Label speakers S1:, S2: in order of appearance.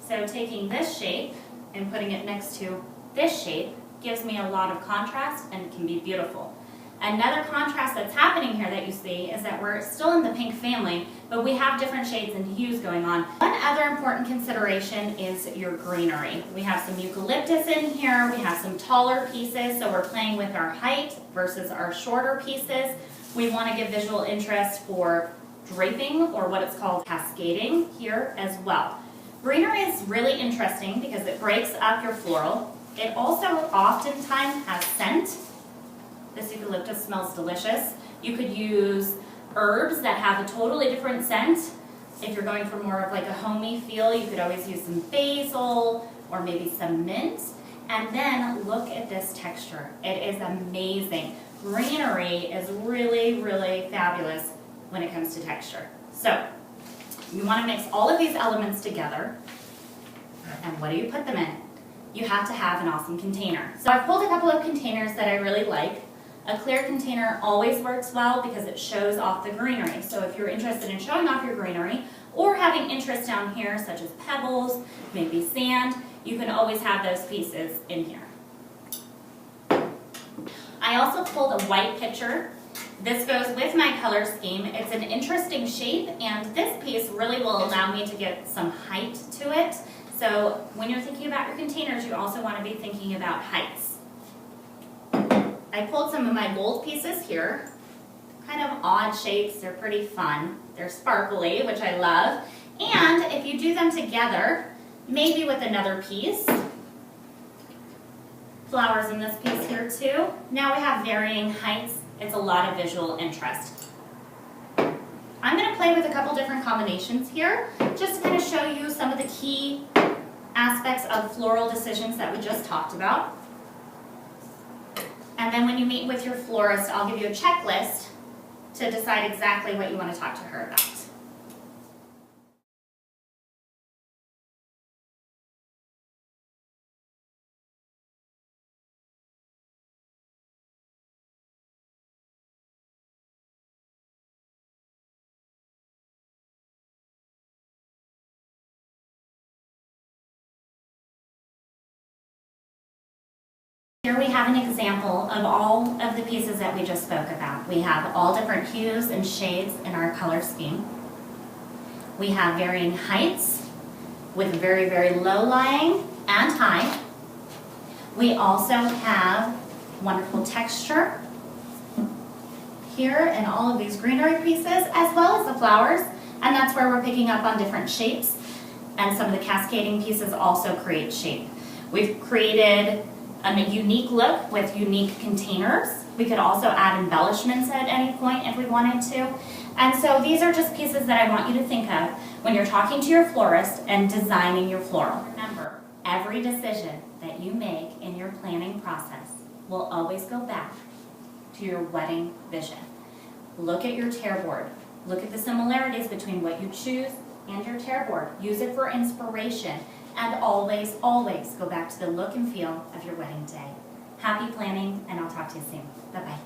S1: So taking this shape and putting it next to this shape gives me a lot of contrast and can be beautiful. Another contrast that's happening here that you see is that we're still in the pink family, but we have different shades and hues going on. One other important consideration is your greenery. We have some eucalyptus in here, we have some taller pieces, so we're playing with our height versus our shorter pieces. We want to give visual interest for draping, or what it's called cascading here as well. Greenery is really interesting because it breaks up your floral. It also oftentimes has scent. This eucalyptus smells delicious. You could use herbs that have a totally different scent. If you're going for more of like a homey feel, you could always use some basil or maybe some mint. And then look at this texture. It is amazing. Greenery is really, really fabulous when it comes to texture. So you want to mix all of these elements together. And what do you put them in? You have to have an awesome container. So I've pulled a couple of containers that I really like. A clear container always works well because it shows off the greenery. So if you're interested in showing off your greenery or having interest down here, such as pebbles, maybe sand, you can always have those pieces in here. I also pulled a white pitcher. This goes with my color scheme. It's an interesting shape, and this piece really will allow me to get some height to it. So when you're thinking about your containers, you also want to be thinking about heights. I pulled some of my gold pieces here. Kind of odd shapes, they're pretty fun. They're sparkly, which I love. And if you do them together, maybe with another piece, flowers in this piece here too. Now we have varying heights. It's a lot of visual interest. I'm going to play with a couple different combinations here, just to kind of show you some of the key aspects of floral decisions that we just talked about. And then when you meet with your florist, I'll give you a checklist to decide exactly what you want to talk to her about. Here we have an example of all of the pieces that we just spoke about. We have all different hues and shades in our color scheme. We have varying heights with very, very low lying and high. We also have wonderful texture here in all of these greenery pieces, as well as the flowers, and that's where we're picking up on different shapes, and some of the cascading pieces also create shape. We've created a unique look with unique containers. We could also add embellishments at any point if we wanted to. And so these are just pieces that I want you to think of when you're talking to your florist and designing your floral. Remember, every decision that you make in your planning process will always go back to your wedding vision. Look at your tear board. Look at the similarities between what you choose and your tear board. Use it for inspiration. And always, always go back to the look and feel of your wedding day. Happy planning, and I'll talk to you soon. Bye-bye.